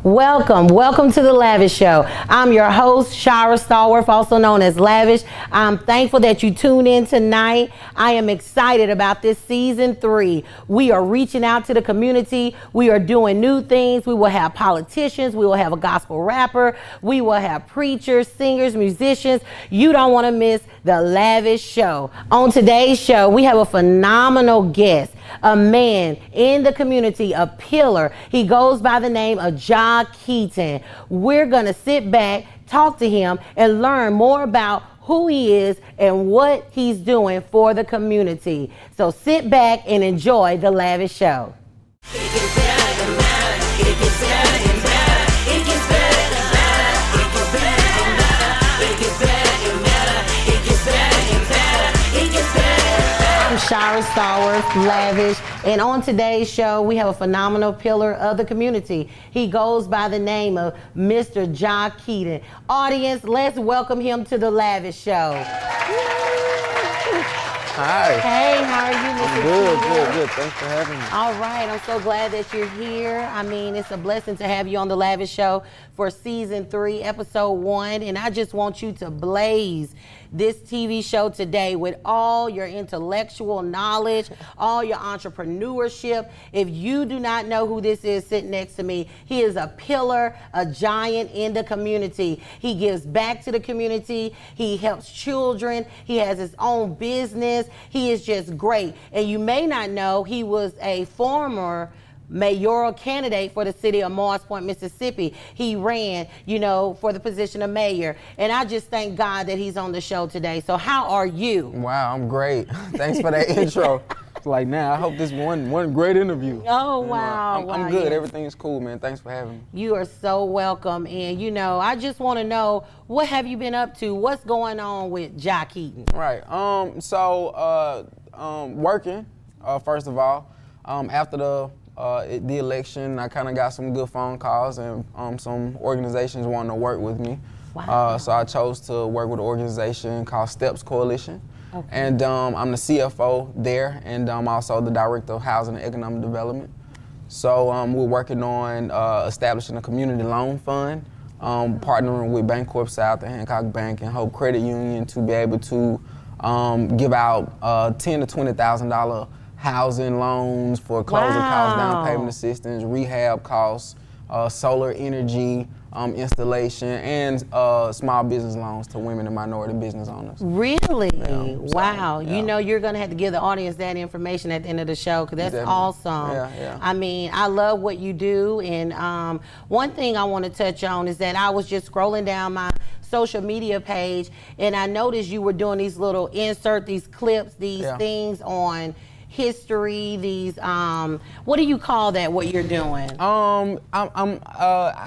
Welcome to the Lavish Show. I'm your host, Shira Stallworth, also known as Lavish. I'm thankful that you tuned in tonight. I am excited about this season 3. We are reaching out to the community. We are doing new things. We will have politicians. We will have a gospel rapper. We will have preachers, singers, musicians. You don't want to miss the Lavish Show. On today's show, we have a phenomenal guest, a man in the community, a pillar. He goes by the name of Jhai Keeton. We're going to sit back, talk to him, and learn more about who he is and what he's doing for the community. So sit back and enjoy the Lavish Show. I'm Shira Stallworth, Lavish, and on today's show, we have a phenomenal pillar of the community. He goes by the name of Mr. Jhai Keeton. Audience, let's welcome him to the Lavish Show. Hi. Hey, how are you, Mr. Keeton? Good. Thanks for having me. All right, I'm so glad that you're here. I mean, it's a blessing to have you on the Lavish Show for season 3, episode 1, and I just want you to blaze this TV show today with all your intellectual knowledge, all your entrepreneurship. If you do not know who this is sitting next to me, he is a pillar, a giant in the community. He gives back to the community. He helps children. He has his own business. He is just great. And you may not know, he was a former mayoral candidate for the city of Morris Point, Mississippi. He ran, for the position of mayor. And I just thank God that he's on the show today. So how are you? Wow, I'm great. Thanks for that intro. Like, now, I hope this one great interview. Oh, wow. I'm good. Yeah. Everything is cool, man. Thanks for having me. You are so welcome. And, I just want to know, what have you been up to? What's going on with Jhai Keeton? Right. Working, first of all. After the election, I kind of got some good phone calls, and some organizations wanted to work with me. Wow. So I chose to work with an organization called Steps Coalition. Okay. And I'm the CFO there, and I'm also the Director of Housing and Economic Development. So we're working on establishing a community loan fund, partnering with Bancorp South and Hancock Bank and Hope Credit Union to be able to give out $10,000 to $20,000 housing loans for closing costs, down payment assistance, rehab costs, solar energy installation, and small business loans to women and minority business owners. Really? Yeah, wow. Yeah. You're going to have to give the audience that information at the end of the show, because that's Definitely. awesome. Yeah. I mean, I love what you do. And one thing I want to touch on is that I was just scrolling down my social media page, and I noticed you were doing these little these clips, these things on history, these what do you call that, what you're doing? I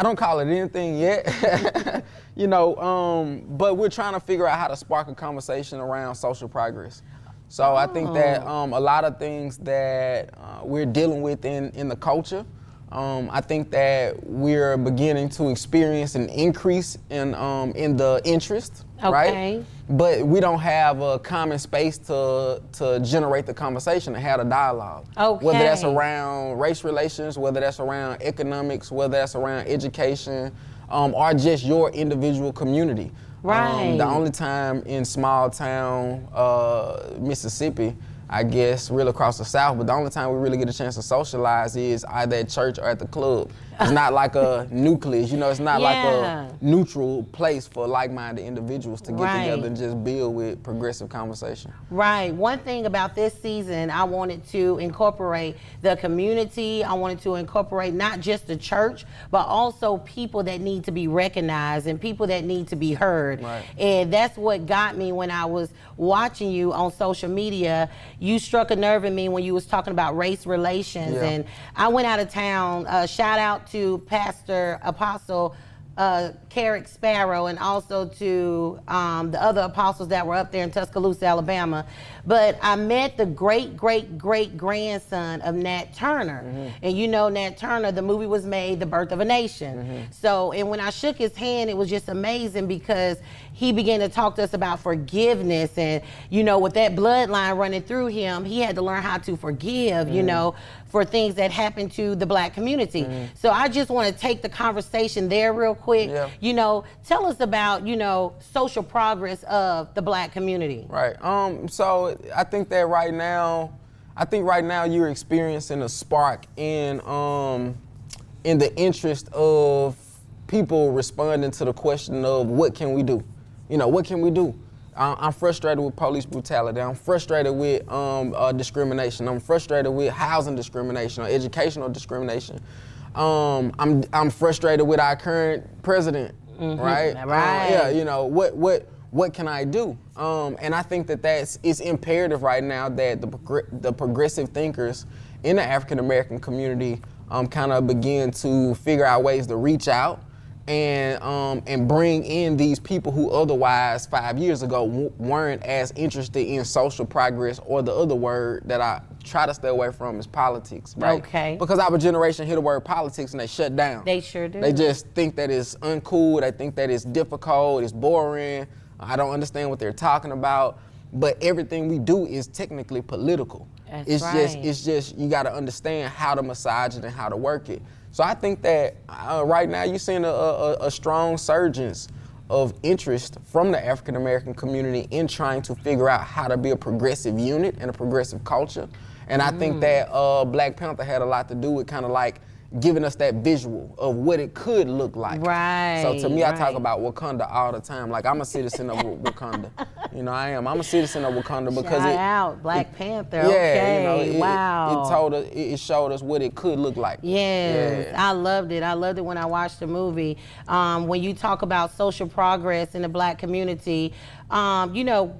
don't call it anything yet. But we're trying to figure out how to spark a conversation around social progress. So I think that a lot of things that we're dealing with in the culture, I think that we're beginning to experience an increase in the interest, right? But we don't have a common space to generate the conversation and have a dialogue. Okay. Whether that's around race relations, whether that's around economics, whether that's around education, or just your individual community. Right. The only time in small town Mississippi, I guess, really across the South, but the only time we really get a chance to socialize is either at church or at the club. It's not like a nucleus, it's not like a neutral place for like-minded individuals to get together and just build with progressive conversation. Right. One thing about this season, I wanted to incorporate the community. I wanted to incorporate not just the church, but also people that need to be recognized and people that need to be heard. Right. And that's what got me when I was watching you on social media. You struck a nerve in me when you was talking about race relations. Yeah. And I went out of town, shout out to Pastor Apostle Carrick Sparrow, and also to the other apostles that were up there in Tuscaloosa, Alabama. But I met the great-great-great-grandson of Nat Turner. And Nat Turner, the movie was made, The Birth of a Nation. So, and when I shook his hand, it was just amazing because he began to talk to us about forgiveness. And, with that bloodline running through him, he had to learn how to forgive, for things that happen to the Black community. So I just want to take the conversation there real quick. Yeah. You know, tell us about, you know, social progress of the Black community. Right. So I think that right now you're experiencing a spark in the interest of people responding to the question of what can we do? You know, what can we do? I'm frustrated with police brutality. I'm frustrated with discrimination. I'm frustrated with housing discrimination or educational discrimination. I'm frustrated with our current president, right? Right. Yeah, you know, what can I do? And I think that it's imperative right now that the progressive thinkers in the African American community kind of begin to figure out ways to reach out and bring in these people who otherwise 5 years ago weren't as interested in social progress, or the other word that I try to stay away from is politics, right? Okay. Because our generation hear the word politics and they shut down. They sure do. They just think that it's uncool, they think that it's difficult, it's boring, I don't understand what they're talking about, but everything we do is technically political. That's right. It's just you got to understand how to massage it and how to work it. So I think that right now you're seeing a strong surgence of interest from the African American community in trying to figure out how to be a progressive unit and a progressive culture. And I think that Black Panther had a lot to do with kind of like giving us that visual of what it could look like. Right. So to me, I talk about Wakanda all the time. Like, I'm a citizen of Wakanda. You know, I am. I'm a citizen of Wakanda because Shout out Black Panther. Yeah, Okay. you know, Wow. it showed us what it could look like. Yes, Yeah. I loved it. I loved it when I watched the movie. When you talk about social progress in the Black community, you know,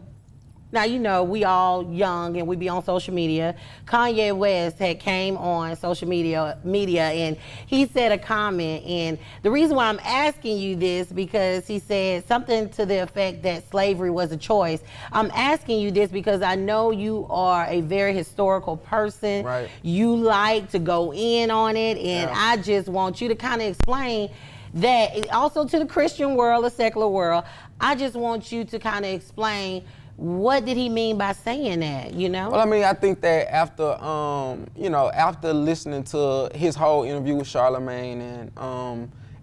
now, you know, we all young and we be on social media. Kanye West had came on social media and he said a comment, and the reason why I'm asking you this because he said something to the effect that slavery was a choice. I'm asking you this because I know you are a very historical person. Right. You like to go in on it, and I just want you to kind of explain that also to the Christian world, the secular world. I just want you to kind of explain what did he mean by saying that, you know? Well, I mean, I think that after, you know, after listening to his whole interview with Charlamagne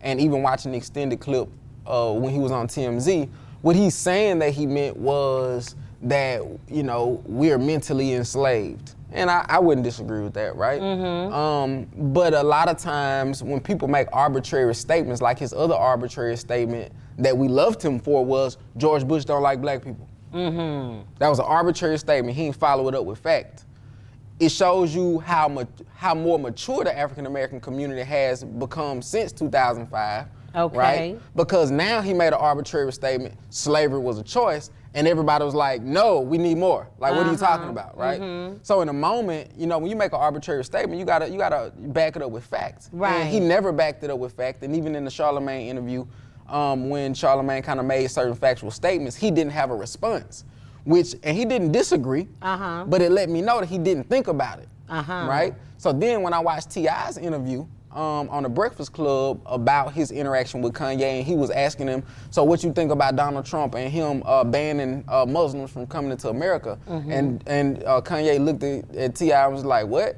and even watching the extended clip when he was on TMZ, what he's saying that he meant was that, you know, we're mentally enslaved. And I wouldn't disagree with that, right? But a lot of times when people make arbitrary statements, like his other arbitrary statement that we loved him for was George Bush don't like Black people. That was an arbitrary statement. He didn't follow it up with fact. It shows you how more mature the African American community has become since 2005. Okay. Right? Because now he made an arbitrary statement, slavery was a choice, and everybody was like, no, we need more. Like, what are you talking about, right? So in a moment, you know, when you make an arbitrary statement, you gotta back it up with facts. Right. And he never backed it up with fact, and even in the Charlamagne interview, when Charlamagne kind of made certain factual statements, he didn't have a response, and he didn't disagree, but it let me know that he didn't think about it, right? So then when I watched T.I.'s interview on the Breakfast Club about his interaction with Kanye, and he was asking him, so what you think about Donald Trump and him banning Muslims from coming into America? And Kanye looked at T.I. and was like, what?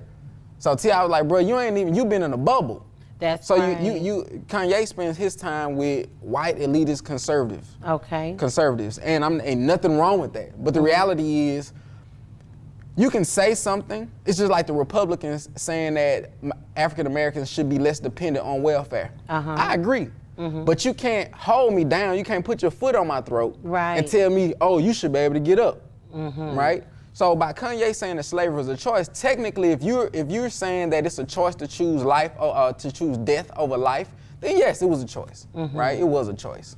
So T.I. was like, bro, you been in a bubble. That's so right. Kanye spends his time with white elitist conservatives, and ain't nothing wrong with that. But the reality is, you can say something. It's just like the Republicans saying that African Americans should be less dependent on welfare. I agree, but you can't hold me down. You can't put your foot on my throat and tell me, oh, you should be able to get up, right? So by Kanye saying that slavery was a choice, technically, if you're saying that it's a choice to choose life or to choose death over life, then yes, it was a choice, right? It was a choice.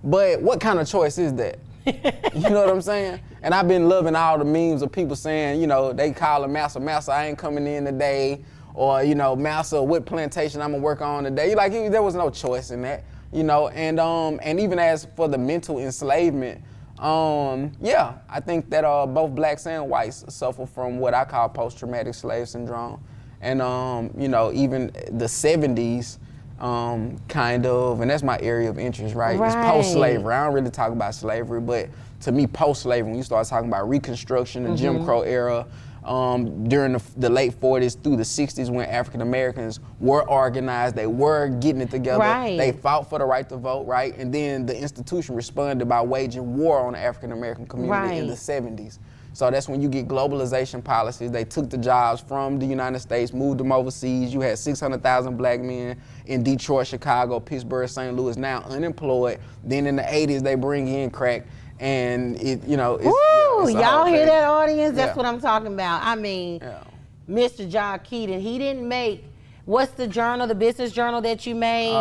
But what kind of choice is that? You know what I'm saying? And I've been loving all the memes of people saying, you know, they call him Massa, I ain't coming in today, or, you know, Massa, what plantation I'm gonna work on today. Like, there was no choice in that, you know. And even as for the mental enslavement, yeah, I think that both blacks and whites suffer from what I call post-traumatic slave syndrome. And, you know, even the 70s, kind of, and that's my area of interest, right? It's post-slavery. I don't really talk about slavery, but to me, post-slavery, when you start talking about Reconstruction, the Jim Crow era, during the late 40s through the 60s when African Americans were organized, they were getting it together. Right. They fought for the right to vote, right? And then the institution responded by waging war on the African American community in the 70s. So that's when you get globalization policies. They took the jobs from the United States, moved them overseas. You had 600,000 black men in Detroit, Chicago, Pittsburgh, St. Louis, now unemployed. Then in the 80s, they bring in crack. And it, you know, Woo! Y'all hear that, audience? That's what I'm talking about. I mean, Mr. Jhai Keeton, he didn't make, what's the journal, the business journal that you made?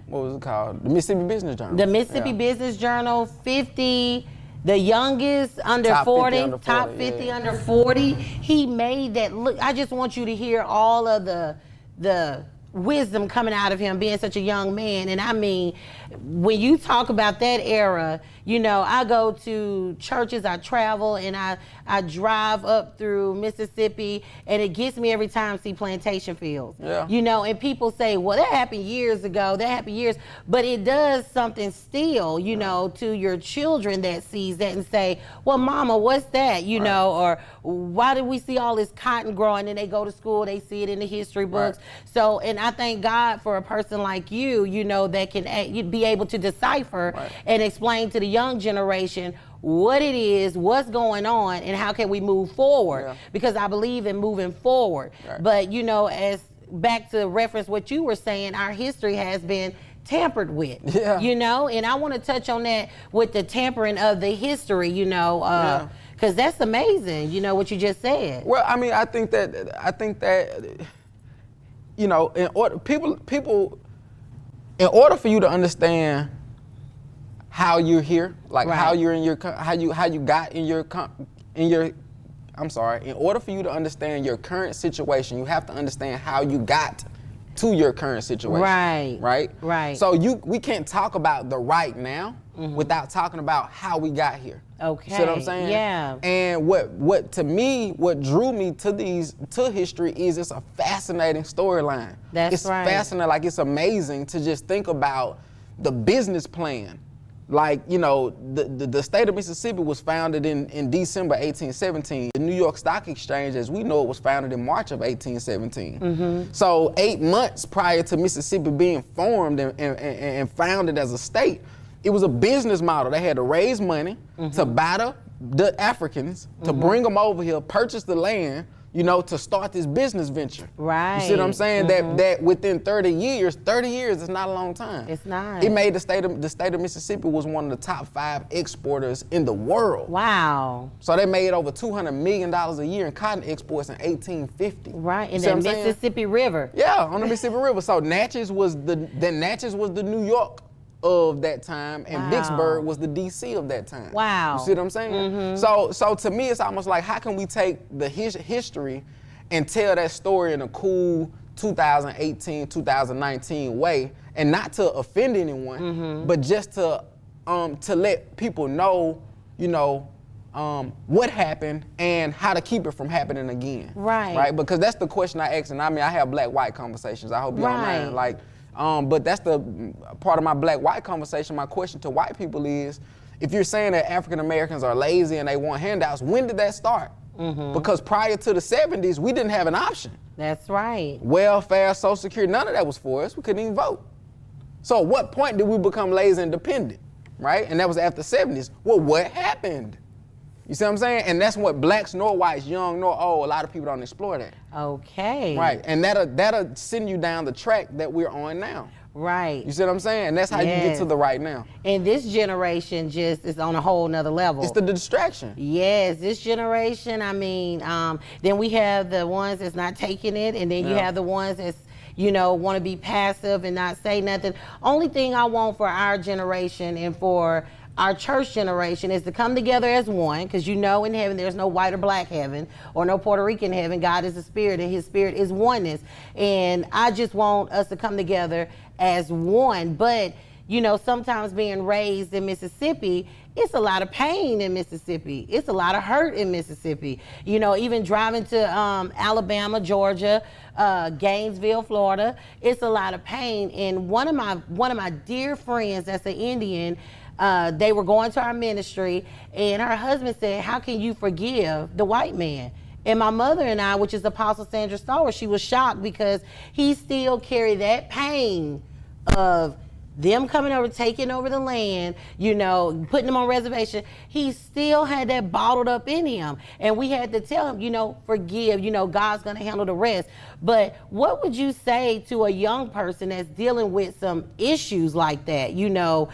What was it called? The Mississippi Business Journal. The Mississippi Business Journal, 50, the youngest under 40, top 50 under 40. He made that look. I just want you to hear all of the wisdom coming out of him being such a young man. And I mean, when you talk about that era, you know, I go to churches, I travel, and I drive up through Mississippi, and it gets me every time to see plantation fields. You know, and people say, well, that happened years ago, that happened years, but it does something still, you know, to your children that sees that and say, well, mama, what's that? You know, or why did we see all this cotton growing? And they go to school, they see it in the history books. So, and I thank God for a person like you, you know, that can be able to decipher and explain to the young generation what it is, what's going on, and how can we move forward, because I believe in moving forward. But you know, as back to reference what you were saying, our history has been tampered with, you know, and I want to touch on that with the tampering of the history, you know, because that's amazing, you know, what you just said. Well, I mean, I think that you know, in order for you to understand how you're here, like how you're in your, how you got in your, in order for you to understand your current situation, you have to understand how you got to your current situation. Right. So we can't talk about the right now without talking about how we got here. Okay. See what I'm saying? Yeah. And what to me, what drew me to history is it's a fascinating storyline. It's fascinating, like it's amazing to just think about the business plan. Like, you know, the state of Mississippi was founded in December 1817. The New York Stock Exchange, as we know it, was founded in March of 1817. So 8 months prior to Mississippi being formed and founded as a state, it was a business model. They had to raise money to buy the Africans, to bring them over here, purchase the land, you know, to start this business venture. You see what I'm saying? That within 30 years is not a long time. It's not. It made the state of Mississippi was one of the top 5 exporters in the world. Wow. So they made over $200 million a year in cotton exports in 1850. Right, in the Mississippi River. Yeah, on the Mississippi River. So Natchez was the New York of that time, and Vicksburg was the DC of that time. Wow. You see what I'm saying? So to me, it's almost like, how can we take the history and tell that story in a cool 2018, 2019 way, and not to offend anyone, but just to let people know, you know, what happened and how to keep it from happening again. Right? Because that's the question I ask, and I mean, I have black-white conversations. I hope you don't mind. Like, but that's the part of my black-white conversation. My question to white people is, if you're saying that African Americans are lazy and they want handouts, when did that start? Because prior to the 70s, we didn't have an option. That's right. Welfare, Social Security, none of that was for us. We couldn't even vote. So at what point did we become lazy and dependent, right? And that was after the 70s. Well, what happened? You see what I'm saying? And that's what blacks nor whites, young nor old, a lot of people don't explore that. Okay. Right, and that'll send you down the track that we're on now. Right. You see what I'm saying? And that's how you get to the right now. And this generation just is on a whole nother level. It's the distraction. Yes, this generation, I mean, then we have the ones that's not taking it, and then you have the ones that's, you know, want to be passive and not say nothing. Only thing I want for our generation and for our church generation is to come together as one, because you know in heaven there's no white or black heaven or no Puerto Rican heaven. God is a spirit, and his spirit is oneness. And I just want us to come together as one. But, you know, sometimes being raised in Mississippi, it's a lot of pain in Mississippi. It's a lot of hurt in Mississippi. You know, even driving to Alabama, Georgia, Gainesville, Florida, it's a lot of pain. And one of my dear friends that's an Indian, They were going to our ministry, and her husband said, how can you forgive the white man? And my mother and I, which is Apostle Sandra Stallworth, she was shocked because he still carried that pain of them coming over, taking over the land, you know, putting them on reservation. He still had that bottled up in him. And we had to tell him, you know, forgive, you know, God's gonna handle the rest. But what would you say to a young person that's dealing with some issues like that, you know,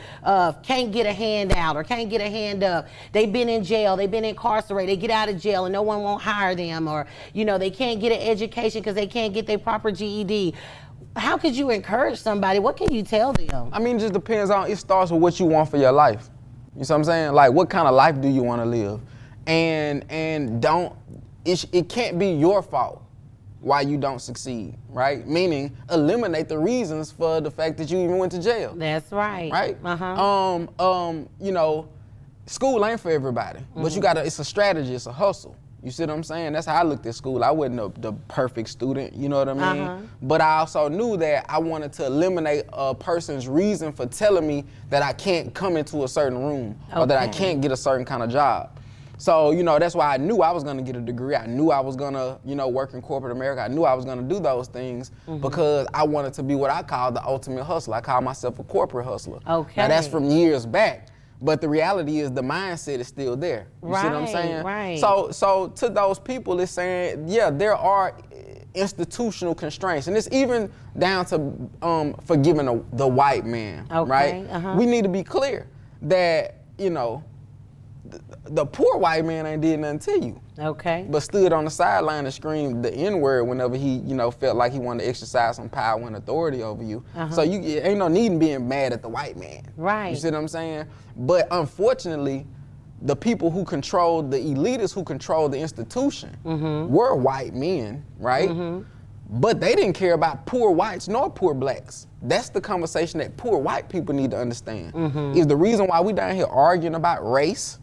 can't get a hand out or can't get a hand up? They've been in jail, they've been incarcerated, they get out of jail and no one won't hire them, or, you know, they can't get an education because they can't get their proper GED. How could you encourage somebody? What can you tell them? I mean, it just depends on, it starts with what you want for your life. You see what I'm saying? Like, what kind of life do you want to live? And don't, it can't be your fault why you don't succeed, right? Meaning, eliminate the reasons for the fact that you even went to jail. That's right. Right? You know, school ain't for everybody, but you gotta, it's a strategy, it's a hustle. You see what I'm saying? That's how I looked at school. I wasn't the perfect student, you know what I mean? But I also knew that I wanted to eliminate a person's reason for telling me that I can't come into a certain room or that I can't get a certain kind of job. So, you know, that's why I knew I was gonna get a degree. I knew I was gonna, you know, work in corporate America. I knew I was gonna do those things because I wanted to be what I call the ultimate hustler. I call myself a corporate hustler. Okay. Now that's from years back. But the reality is the mindset is still there. You see what I'm saying? Right. So to those people, it's saying, yeah, there are institutional constraints. And it's even down to forgiving the white man, right? We need to be clear that, you know, the poor white man ain't did nothing to you. Okay. But stood on the sideline and screamed the N-word whenever he, you know, felt like he wanted to exercise some power and authority over you. So you ain't no need in being mad at the white man. Right. You see what I'm saying? But unfortunately, the people who controlled, the elitists who controlled the institution were white men, right? But they didn't care about poor whites nor poor blacks. That's the conversation that poor white people need to understand. Is the reason why we down here arguing about race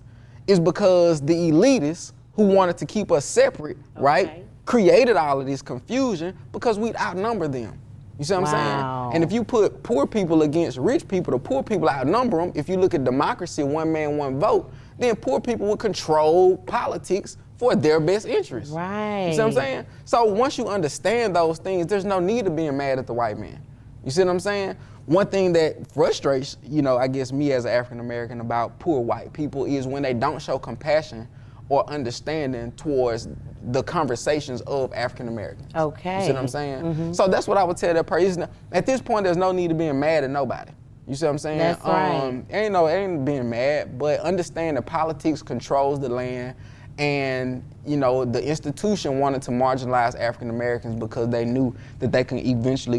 is because the elitists who wanted to keep us separate, right, created all of this confusion because we'd outnumber them. You see what I'm saying? And if you put poor people against rich people, the poor people outnumber them. If you look at democracy, one man, one vote, then poor people will control politics for their best interest. Right. You see what I'm saying? So once you understand those things, there's no need of being mad at the white man. You see what I'm saying? One thing that frustrates, you know, I guess me as an African American about poor white people is when they don't show compassion or understanding towards the conversations of African Americans. Okay. You see what I'm saying? So that's what I would tell that person. At this point, there's no need to being mad at nobody. You see what I'm saying? That's right. Ain't being mad, but understand that politics controls the land, and you know the institution wanted to marginalize African Americans because they knew that they can eventually